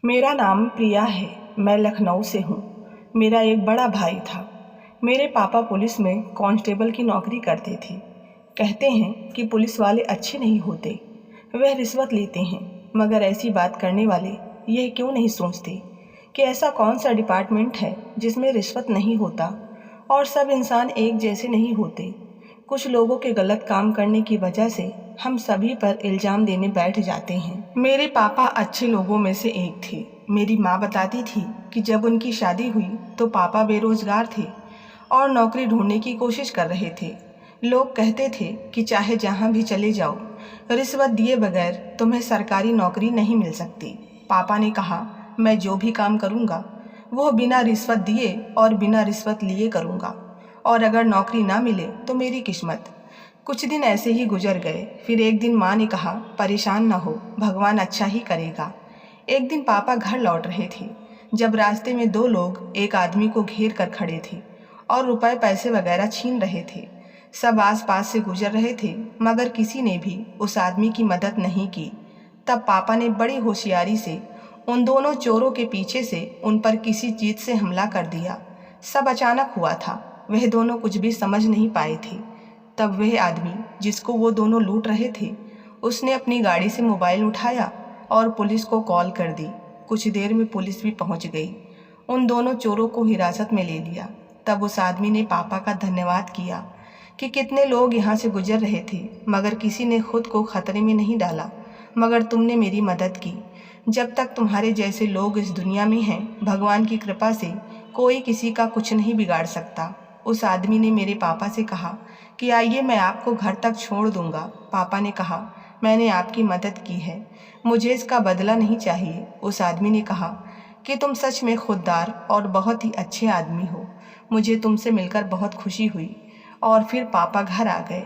मेरा नाम प्रिया है। मैं लखनऊ से हूँ। मेरा एक बड़ा भाई था। मेरे पापा पुलिस में कांस्टेबल की नौकरी करते थे। कहते हैं कि पुलिस वाले अच्छे नहीं होते, वह रिश्वत लेते हैं। मगर ऐसी बात करने वाले यह क्यों नहीं सोचते कि ऐसा कौन सा डिपार्टमेंट है जिसमें रिश्वत नहीं होता और सब इंसान एक जैसे नहीं होते। कुछ लोगों के गलत काम करने की वजह से हम सभी पर इल्ज़ाम देने बैठ जाते हैं। मेरे पापा अच्छे लोगों में से एक थे। मेरी माँ बताती थी कि जब उनकी शादी हुई तो पापा बेरोजगार थे और नौकरी ढूंढने की कोशिश कर रहे थे। लोग कहते थे कि चाहे जहाँ भी चले जाओ, रिश्वत दिए बगैर तुम्हें सरकारी नौकरी नहीं मिल सकती। पापा ने कहा, मैं जो भी काम करूँगा वो बिना रिश्वत दिए और बिना रिश्वत लिए करूँगा, और अगर नौकरी ना मिले तो मेरी किस्मत। कुछ दिन ऐसे ही गुजर गए। फिर एक दिन माँ ने कहा, परेशान ना हो, भगवान अच्छा ही करेगा। एक दिन पापा घर लौट रहे थे जब रास्ते में दो लोग एक आदमी को घेर कर खड़े थे और रुपए पैसे वगैरह छीन रहे थे। सब आस पास से गुजर रहे थे मगर किसी ने भी उस आदमी की मदद नहीं की। तब पापा ने बड़ी होशियारी से उन दोनों चोरों के पीछे से उन पर किसी चीज़ से हमला कर दिया। सब अचानक हुआ था, वह दोनों कुछ भी समझ नहीं पाए थे। तब वह आदमी जिसको वो दोनों लूट रहे थे, उसने अपनी गाड़ी से मोबाइल उठाया और पुलिस को कॉल कर दी। कुछ देर में पुलिस भी पहुंच गई। उन दोनों चोरों को हिरासत में ले लिया। तब उस आदमी ने पापा का धन्यवाद किया कि कितने लोग यहाँ से गुजर रहे थे मगर किसी ने खुद को खतरे में नहीं डाला, मगर तुमने मेरी मदद की। जब तक तुम्हारे जैसे लोग इस दुनिया में हैं, भगवान की कृपा से कोई किसी का कुछ नहीं बिगाड़ सकता। उस आदमी ने मेरे पापा से कहा कि आइए मैं आपको घर तक छोड़ दूंगा। पापा ने कहा, मैंने आपकी मदद की है, मुझे इसका बदला नहीं चाहिए। उस आदमी ने कहा कि तुम सच में खुददार और बहुत ही अच्छे आदमी हो, मुझे तुमसे मिलकर बहुत खुशी हुई। और फिर पापा घर आ गए।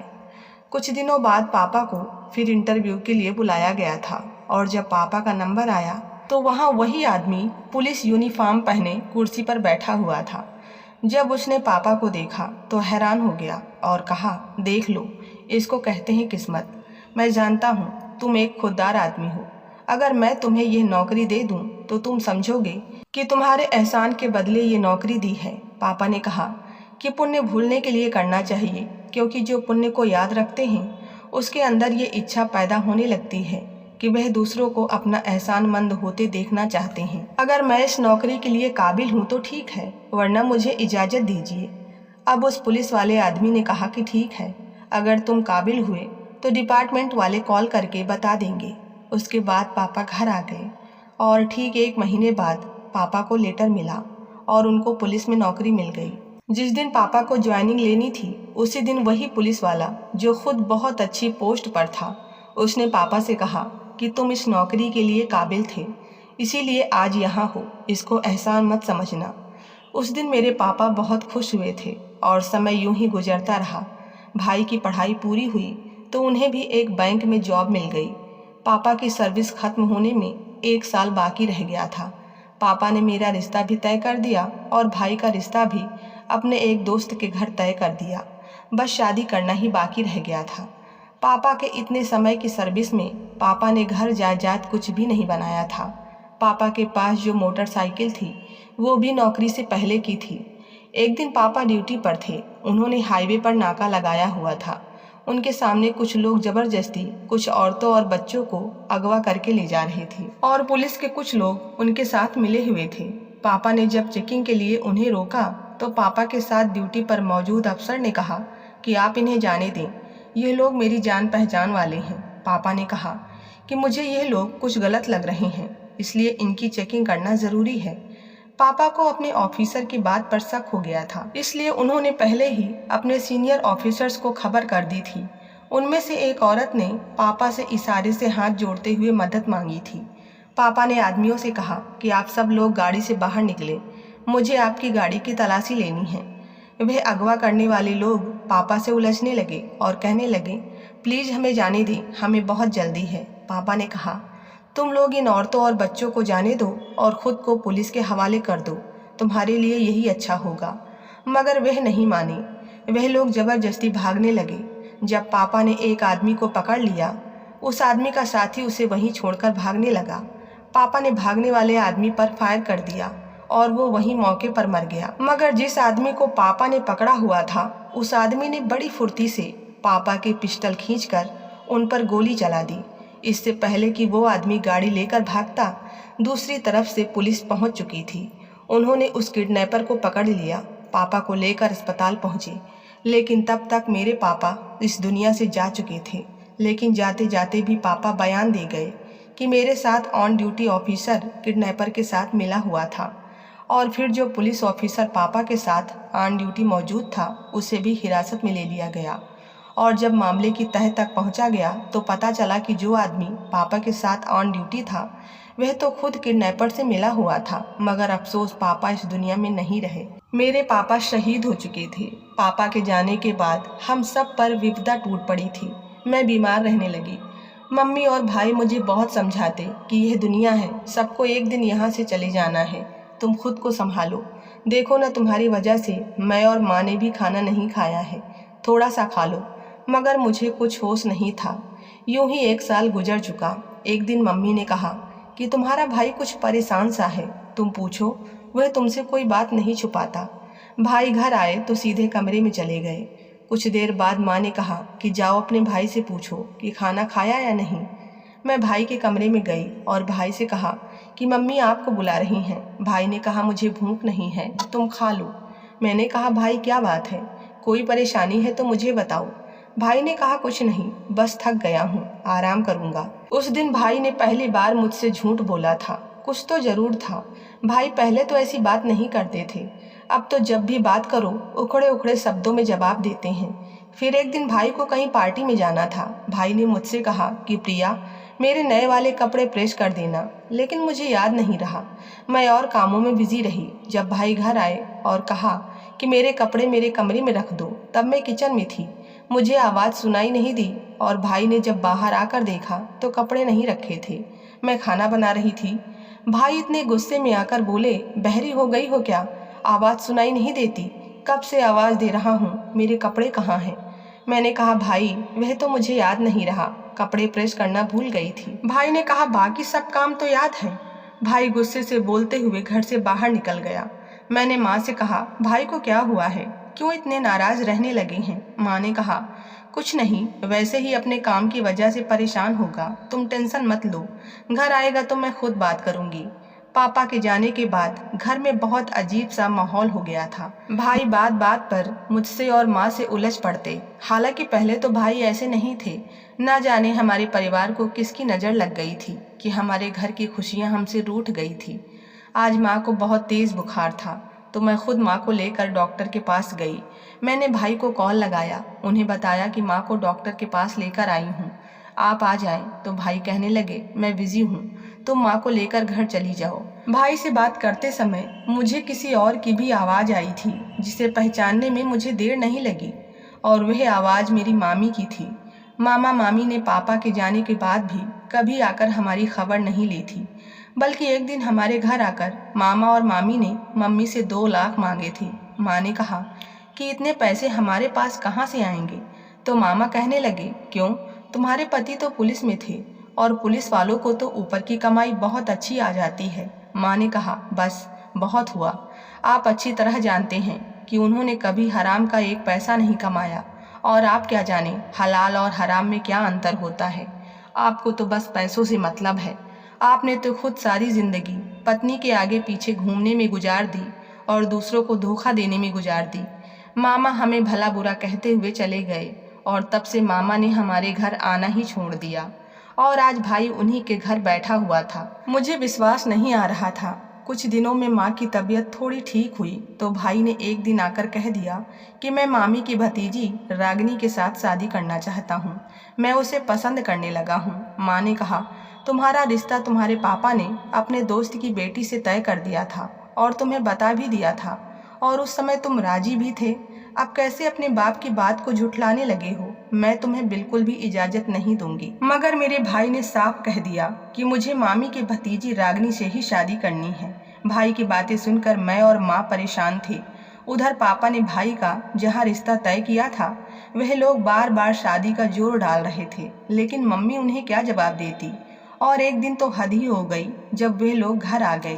कुछ दिनों बाद पापा को फिर इंटरव्यू के लिए बुलाया गया था और जब पापा का नंबर आया तो वहाँ वही आदमी पुलिस यूनिफॉर्म पहने कुर्सी पर बैठा हुआ था। जब उसने पापा को देखा तो हैरान हो गया और कहा, देख लो, इसको कहते हैं किस्मत। मैं जानता हूँ तुम एक खुददार आदमी हो। अगर मैं तुम्हें यह नौकरी दे दूँ तो तुम समझोगे कि तुम्हारे एहसान के बदले ये नौकरी दी है। पापा ने कहा कि पुण्य भूलने के लिए करना चाहिए, क्योंकि जो पुण्य को याद रखते हैं उसके अंदर ये इच्छा पैदा होने लगती है कि वह दूसरों को अपना एहसानमंद होते देखना चाहते हैं। अगर मैं इस नौकरी के लिए काबिल हूँ तो ठीक है, वरना मुझे इजाज़त दीजिए। अब उस पुलिस वाले आदमी ने कहा कि ठीक है, अगर तुम काबिल हुए तो डिपार्टमेंट वाले कॉल करके बता देंगे। उसके बाद पापा घर आ गए और ठीक 1 महीने बाद पापा को लेटर मिला और उनको पुलिस में नौकरी मिल गई। जिस दिन पापा को ज्वाइनिंग लेनी थी उसी दिन वही पुलिस वाला जो खुद बहुत अच्छी पोस्ट पर था, उसने पापा से कहा कि तुम इस नौकरी के लिए काबिल थे, इसीलिए आज यहाँ हो, इसको एहसान मत समझना। उस दिन मेरे पापा बहुत खुश हुए थे और समय यूं ही गुजरता रहा। भाई की पढ़ाई पूरी हुई तो उन्हें भी एक बैंक में जॉब मिल गई। पापा की सर्विस खत्म होने में 1 साल बाकी रह गया था। पापा ने मेरा रिश्ता भी तय कर दिया और भाई का रिश्ता भी अपने एक दोस्त के घर तय कर दिया। बस शादी करना ही बाकी रह गया था। पापा के इतने समय की सर्विस में पापा ने घर जायदाद कुछ भी नहीं बनाया था। पापा के पास जो मोटरसाइकिल थी वो भी नौकरी से पहले की थी। एक दिन पापा ड्यूटी पर थे, उन्होंने हाईवे पर नाका लगाया हुआ था। उनके सामने कुछ लोग जबरदस्ती कुछ औरतों और बच्चों को अगवा करके ले जा रहे थे और पुलिस के कुछ लोग उनके साथ मिले हुए थे। पापा ने जब चेकिंग के लिए उन्हें रोका तो पापा के साथ ड्यूटी पर मौजूद अफसर ने कहा कि आप इन्हें जाने दें, ये लोग मेरी जान पहचान वाले हैं। पापा ने कहा कि मुझे ये लोग कुछ गलत लग रहे हैं, इसलिए इनकी चेकिंग करना ज़रूरी है। पापा को अपने ऑफिसर की बात पर शक हो गया था, इसलिए उन्होंने पहले ही अपने सीनियर ऑफिसर्स को खबर कर दी थी। उनमें से एक औरत ने पापा से इशारे से हाथ जोड़ते हुए मदद मांगी थी। पापा ने आदमियों से कहा कि आप सब लोग गाड़ी से बाहर निकले, मुझे आपकी गाड़ी की तलाशी लेनी है। वह अगवा करने वाले लोग पापा से उलझने लगे और कहने लगे, प्लीज़ हमें जाने दें, हमें बहुत जल्दी है। पापा ने कहा, तुम लोग इन औरतों और बच्चों को जाने दो और ख़ुद को पुलिस के हवाले कर दो, तुम्हारे लिए यही अच्छा होगा। मगर वह नहीं माने, वह लोग ज़बरदस्ती भागने लगे। जब पापा ने एक आदमी को पकड़ लिया, उस आदमी का साथी उसे वहीं छोड़कर भागने लगा। पापा ने भागने वाले आदमी पर फायर कर दिया और वो वहीं मौके पर मर गया। मगर जिस आदमी को पापा ने पकड़ा हुआ था, उस आदमी ने बड़ी फुर्ती से पापा की पिस्टल खींचकर उन पर गोली चला दी। इससे पहले कि वो आदमी गाड़ी लेकर भागता, दूसरी तरफ से पुलिस पहुंच चुकी थी। उन्होंने उस किडनैपर को पकड़ लिया। पापा को लेकर अस्पताल पहुंचे, लेकिन तब तक मेरे पापा इस दुनिया से जा चुके थे। लेकिन जाते जाते भी पापा बयान दे गए कि मेरे साथ ऑन ड्यूटी ऑफिसर किडनैपर के साथ मिला हुआ था, और फिर जो पुलिस ऑफिसर पापा के साथ ऑन ड्यूटी मौजूद था, उसे भी हिरासत में ले लिया गया। और जब मामले की तह तक पहुंचा गया तो पता चला कि जो आदमी पापा के साथ ऑन ड्यूटी था, वह तो खुद किडनैपर से मिला हुआ था। मगर अफसोस, पापा इस दुनिया में नहीं रहे। मेरे पापा शहीद हो चुके थे। पापा के जाने के बाद हम सब पर विपदा टूट पड़ी थी। मैं बीमार रहने लगी। मम्मी और भाई मुझे बहुत समझाते कि यह दुनिया है, सबको एक दिन यहाँ से चले जाना है, तुम खुद को संभालो। देखो ना, तुम्हारी वजह से मैं और माँ ने भी खाना नहीं खाया है, थोड़ा सा खा लो। मगर मुझे कुछ होश नहीं था। यूं ही 1 साल गुजर चुका। एक दिन मम्मी ने कहा कि तुम्हारा भाई कुछ परेशान सा है, तुम पूछो, वह तुमसे कोई बात नहीं छुपाता। भाई घर आए तो सीधे कमरे में चले गए। कुछ देर बाद माँ ने कहा कि जाओ अपने भाई से पूछो कि खाना खाया या नहीं। मैं भाई के कमरे में गई और भाई से कहा कि मम्मी आपको बुला रही हैं। भाई ने कहा मुझे भूख नहीं है, तुम खा लो। मैंने कहा भाई क्या बात है, कोई परेशानी है तो मुझे बताओ। भाई ने कहा कुछ नहीं, बस थक गया हूँ, आराम करूँगा। उस दिन भाई ने पहली बार मुझसे झूठ बोला था। कुछ तो ज़रूर था। भाई पहले तो ऐसी बात नहीं करते थे, अब तो जब भी बात करो उखड़े उखड़े शब्दों में जवाब देते हैं। फिर एक दिन भाई को कहीं पार्टी में जाना था। भाई ने मुझसे कहा कि प्रिया, मेरे नए वाले कपड़े प्रेस कर देना, लेकिन मुझे याद नहीं रहा। मैं और कामों में बिजी रही। जब भाई घर आए और कहा कि मेरे कपड़े मेरे कमरे में रख दो, तब मैं किचन में थी। मुझे आवाज़ सुनाई नहीं दी और भाई ने जब बाहर आकर देखा तो कपड़े नहीं रखे थे। मैं खाना बना रही थी। भाई इतने गुस्से में आकर बोले, बहरी हो गई हो क्या, आवाज़ सुनाई नहीं देती? कब से आवाज़ दे रहा हूँ, मेरे कपड़े कहाँ हैं? मैंने कहा भाई वह तो मुझे याद नहीं रहा, कपड़े प्रेस करना भूल गई थी। भाई ने कहा बाकी सब काम तो याद है। भाई गुस्से से बोलते हुए घर से बाहर निकल गया। मैंने माँ से कहा भाई को क्या हुआ है, क्यों इतने नाराज रहने लगे हैं? माँ ने कहा कुछ नहीं, वैसे ही अपने काम की वजह से परेशान होगा, तुम टेंशन मत लो, घर आएगा तो मैं खुद बात करूँगी। पापा के जाने के बाद घर में बहुत अजीब सा माहौल हो गया था। भाई बात बात पर मुझसे और माँ से उलझ पड़ते। हालांकि पहले तो भाई ऐसे नहीं थे। ना जाने हमारे परिवार को किसकी नज़र लग गई थी कि हमारे घर की खुशियाँ हमसे रूठ गई थी। आज माँ को बहुत तेज़ बुखार था तो मैं खुद माँ को लेकर डॉक्टर के पास गई। मैंने भाई को कॉल लगाया, उन्हें बताया कि माँ को डॉक्टर के पास लेकर आई हूँ, आप आ जाएं। तो भाई कहने लगे मैं बिजी हूँ, तुम माँ को लेकर घर चली जाओ। भाई से बात करते समय मुझे किसी और की भी आवाज़ आई थी, जिसे पहचानने में मुझे देर नहीं लगी, और वह आवाज़ मेरी मामी की थी। मामा मामी ने पापा के जाने के बाद भी कभी आकर हमारी खबर नहीं ली थी, बल्कि एक दिन हमारे घर आकर मामा और मामी ने मम्मी से 2 लाख मांगे थे। माँ ने कहा कि इतने पैसे हमारे पास कहाँ से आएंगे? तो मामा कहने लगे क्यों, तुम्हारे पति तो पुलिस में थे और पुलिस वालों को तो ऊपर की कमाई बहुत अच्छी आ जाती है। माँ ने कहा बस बहुत हुआ, आप अच्छी तरह जानते हैं कि उन्होंने कभी हराम का 1 पैसा नहीं कमाया, और आप क्या जाने हलाल और हराम में क्या अंतर होता है। आपको तो बस पैसों से मतलब है। आपने तो खुद सारी ज़िंदगी पत्नी के आगे पीछे घूमने में गुजार दी और दूसरों को धोखा देने में गुजार दी। मामा हमें भला बुरा कहते हुए चले गए और तब से मामा ने हमारे घर आना ही छोड़ दिया, और आज भाई उन्हीं के घर बैठा हुआ था। मुझे विश्वास नहीं आ रहा था। कुछ दिनों में माँ की तबीयत थोड़ी ठीक हुई तो भाई ने एक दिन आकर कह दिया कि मैं मामी की भतीजी रागिनी के साथ शादी करना चाहता हूँ, मैं उसे पसंद करने लगा हूँ। माँ ने कहा तुम्हारा रिश्ता तुम्हारे पापा ने अपने दोस्त की बेटी से तय कर दिया था और तुम्हें बता भी दिया था, और उस समय तुम राजी भी थे। अब कैसे अपने बाप की बात को झुठलाने लगे हो? मैं तुम्हें बिल्कुल भी इजाज़त नहीं दूंगी। मगर मेरे भाई ने साफ कह दिया कि मुझे मामी की भतीजी रागिनी से ही शादी करनी है। भाई की बातें सुनकर मैं और माँ परेशान थे। उधर पापा ने भाई का जहाँ रिश्ता तय किया था, वह लोग बार बार शादी का जोर डाल रहे थे, लेकिन मम्मी उन्हें क्या जवाब देती, और एक दिन तो हद ही हो गई जब वे लोग घर आ गए।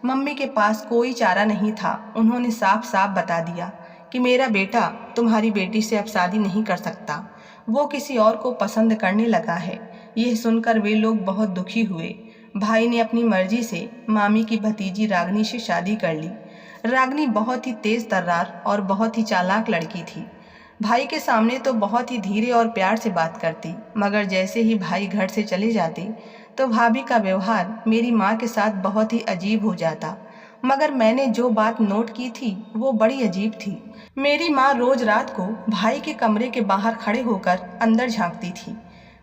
मम्मी के पास कोई चारा नहीं था। उन्होंने साफ साफ बता दिया कि मेरा बेटा तुम्हारी बेटी से अब शादी नहीं कर सकता, वो किसी और को पसंद करने लगा है। यह सुनकर वे लोग बहुत दुखी हुए। भाई ने अपनी मर्जी से मामी की भतीजी रागनी से शादी कर ली। रागनी बहुत ही तेज तर्रार और बहुत ही चालाक लड़की थी। भाई के सामने तो बहुत ही धीरे और प्यार से बात करती, मगर जैसे ही भाई घर से चले जाते तो भाभी का व्यवहार मेरी माँ के साथ बहुत ही अजीब हो जाता। मगर मैंने जो बात नोट की थी वो बड़ी अजीब थी। मेरी माँ रोज रात को भाई के कमरे के बाहर खड़े होकर अंदर झांकती थी।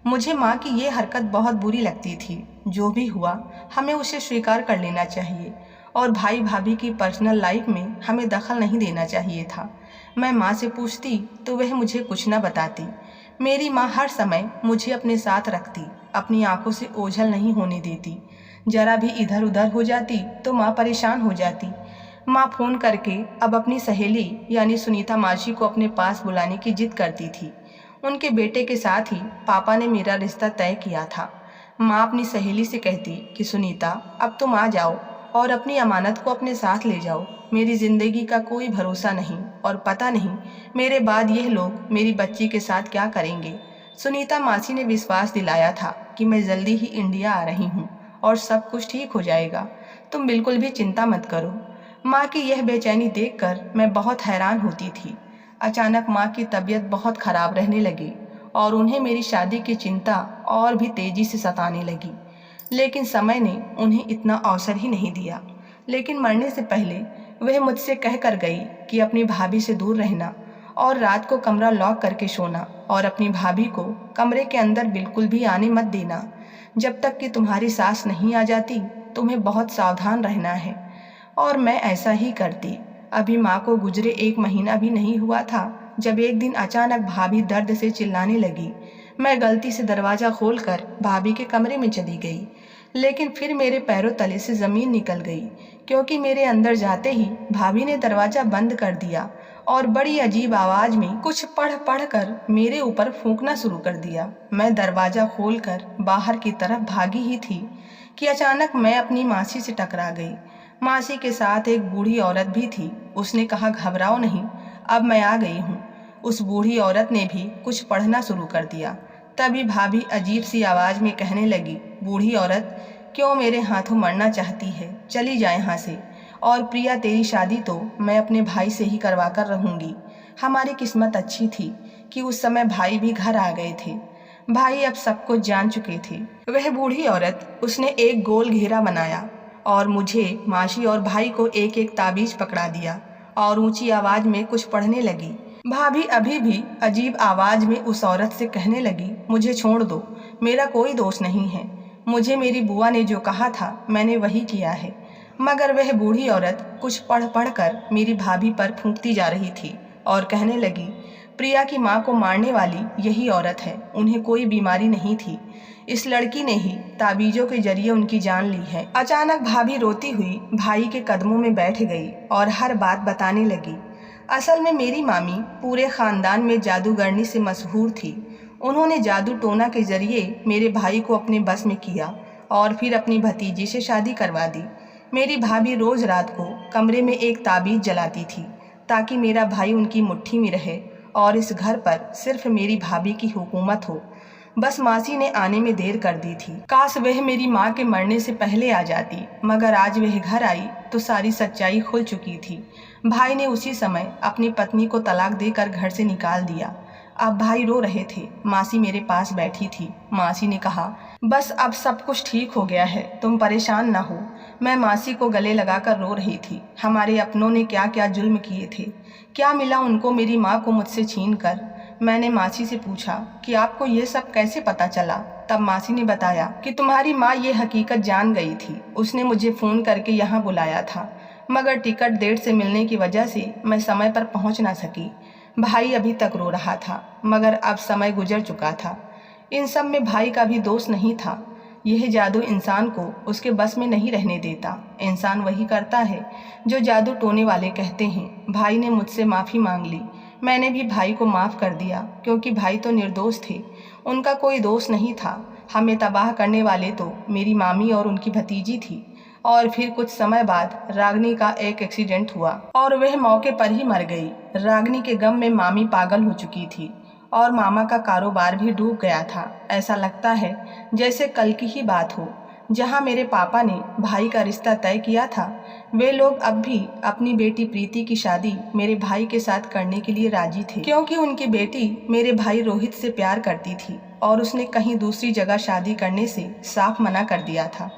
मुझे माँ की ये हरकत बहुत बुरी लगती थी। जो भी हुआ हमें उसे स्वीकार कर लेना चाहिए और भाई भाभी की पर्सनल लाइफ में हमें दखल नहीं देना चाहिए था। मैं माँ से पूछती तो वह मुझे कुछ न बताती। मेरी माँ हर समय मुझे अपने साथ रखती, अपनी आंखों से ओझल नहीं होने देती। जरा भी इधर उधर हो जाती तो माँ परेशान हो जाती। माँ फ़ोन करके अब अपनी सहेली यानी सुनीता मासी को अपने पास बुलाने की जिद करती थी। उनके बेटे के साथ ही पापा ने मेरा रिश्ता तय किया था। माँ अपनी सहेली से कहती कि सुनीता अब तुम आ जाओ और अपनी अमानत को अपने साथ ले जाओ। मेरी ज़िंदगी का कोई भरोसा नहीं और पता नहीं मेरे बाद यह लोग मेरी बच्ची के साथ क्या करेंगे। सुनीता मासी ने विश्वास दिलाया था कि मैं जल्दी ही इंडिया आ रही हूँ और सब कुछ ठीक हो जाएगा, तुम बिल्कुल भी चिंता मत करो। माँ की यह बेचैनी देखकर मैं बहुत हैरान होती थी। अचानक माँ की तबीयत बहुत ख़राब रहने लगी और उन्हें मेरी शादी की चिंता और भी तेज़ी से सताने लगी। लेकिन समय ने उन्हें इतना अवसर ही नहीं दिया। लेकिन मरने से पहले वह मुझसे कह कर गई कि अपनी भाभी से दूर रहना और रात को कमरा लॉक करके सोना और अपनी भाभी को कमरे के अंदर बिल्कुल भी आने मत देना। जब तक कि तुम्हारी सास नहीं आ जाती तुम्हें बहुत सावधान रहना है। और मैं ऐसा ही करती। अभी माँ को गुजरे 1 महीना भी नहीं हुआ था जब एक दिन अचानक भाभी दर्द से चिल्लाने लगी। मैं गलती से दरवाज़ा खोलकर भाभी के कमरे में चली गई, लेकिन फिर मेरे पैरों तले से ज़मीन निकल गई, क्योंकि मेरे अंदर जाते ही भाभी ने दरवाज़ा बंद कर दिया और बड़ी अजीब आवाज़ में कुछ पढ़ कर मेरे ऊपर फूंकना शुरू कर दिया। मैं दरवाज़ा खोलकर बाहर की तरफ भागी ही थी कि अचानक मैं अपनी मासी से टकरा गई। मासी के साथ एक बूढ़ी औरत भी थी। उसने कहा, घबराओ नहीं, अब मैं आ गई हूँ। उस बूढ़ी औरत ने भी कुछ पढ़ना शुरू कर दिया। तभी भाभी अजीब सी आवाज़ में कहने लगी, बूढ़ी औरत क्यों मेरे हाथों मरना चाहती है, चली जाए यहाँ से। और प्रिया तेरी शादी तो मैं अपने भाई से ही करवा कर रहूँगी। हमारी किस्मत अच्छी थी कि उस समय भाई भी घर आ गए थे। भाई अब सब कुछ जान चुके थे। वह बूढ़ी औरत उसने एक गोल घेरा बनाया और मुझे, मासी और भाई को एक एक ताबीज पकड़ा दिया और ऊंची आवाज़ में कुछ पढ़ने लगी। भाभी अभी भी अजीब आवाज़ में उस औरत से कहने लगी, मुझे छोड़ दो, मेरा कोई दोष नहीं है। मुझे मेरी बुआ ने जो कहा था मैंने वही किया है। मगर वह बूढ़ी औरत कुछ पढ़ कर मेरी भाभी पर फूंकती जा रही थी और कहने लगी, प्रिया की माँ को मारने वाली यही औरत है, उन्हें कोई बीमारी नहीं थी, इस लड़की ने ही ताबीज़ों के जरिए उनकी जान ली है। अचानक भाभी रोती हुई भाई के कदमों में बैठ गई और हर बात बताने लगी। असल में मेरी मामी पूरे ख़ानदान में जादूगरनी से मशहूर थी। उन्होंने जादू टोना के जरिए मेरे भाई को अपने बस में किया और फिर अपनी भतीजी से शादी करवा दी। मेरी भाभी रोज़ रात को कमरे में एक ताबीज़ जलाती थी ताकि मेरा भाई उनकी मुट्ठी में रहे और इस घर पर सिर्फ मेरी भाभी की हुकूमत हो। बस मासी ने आने में देर कर दी थी। काश वह मेरी माँ के मरने से पहले आ जाती, मगर आज वह घर आई तो सारी सच्चाई खुल चुकी थी। भाई ने उसी समय अपनी पत्नी को तलाक देकर घर से निकाल दिया। अब भाई रो रहे थे। मासी मेरे पास बैठी थी। मासी ने कहा, बस अब सब कुछ ठीक हो गया है, तुम परेशान ना हो। मैं मासी को गले लगाकर रो रही थी। हमारे अपनों ने क्या क्या जुल्म किए थे, क्या मिला उनको मेरी माँ को मुझसे छीन कर। मैंने मासी से पूछा कि आपको ये सब कैसे पता चला। तब मासी ने बताया कि तुम्हारी माँ ये हकीकत जान गई थी, उसने मुझे फ़ोन करके यहाँ बुलाया था, मगर टिकट देर से मिलने की वजह से मैं समय पर पहुँच ना सकी। भाई अभी तक रो रहा था, मगर अब समय गुजर चुका था। इन सब में भाई का भी दोष नहीं था। यह जादू इंसान को उसके बस में नहीं रहने देता। इंसान वही करता है जो जादू टोने वाले कहते हैं। भाई ने मुझसे माफ़ी मांग ली। मैंने भी भाई को माफ़ कर दिया, क्योंकि भाई तो निर्दोष थे, उनका कोई दोष नहीं था। हमें तबाह करने वाले तो मेरी मामी और उनकी भतीजी थी। और फिर कुछ समय बाद रागनी का एक एक्सीडेंट हुआ और वह मौके पर ही मर गई। रागनी के गम में मामी पागल हो चुकी थी और मामा का कारोबार भी डूब गया था। ऐसा लगता है जैसे कल की ही बात हो। जहाँ मेरे पापा ने भाई का रिश्ता तय किया था, वे लोग अब भी अपनी बेटी प्रीति की शादी मेरे भाई के साथ करने के लिए राजी थे, क्योंकि उनकी बेटी मेरे भाई रोहित से प्यार करती थी और उसने कहीं दूसरी जगह शादी करने से साफ मना कर दिया था।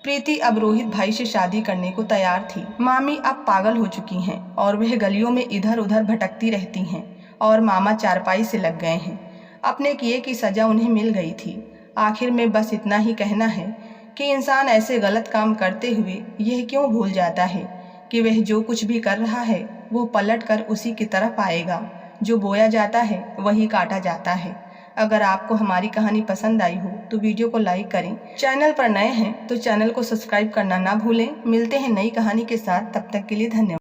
प्रीति अब रोहित भाई से शादी करने को तैयार थी। मामी अब पागल हो चुकी हैं और वह गलियों में इधर उधर भटकती रहती हैं और मामा चारपाई से लग गए हैं। अपने किए की सज़ा उन्हें मिल गई थी। आखिर में बस इतना ही कहना है कि इंसान ऐसे गलत काम करते हुए यह क्यों भूल जाता है कि वह जो कुछ भी कर रहा है वो पलट कर उसी की तरफ आएगा। जो बोया जाता है वही काटा जाता है। अगर आपको हमारी कहानी पसंद आई हो तो वीडियो को लाइक करें। चैनल पर नए हैं तो चैनल को सब्सक्राइब करना ना भूलें। मिलते हैं नई कहानी के साथ, तब तक के लिए धन्यवाद।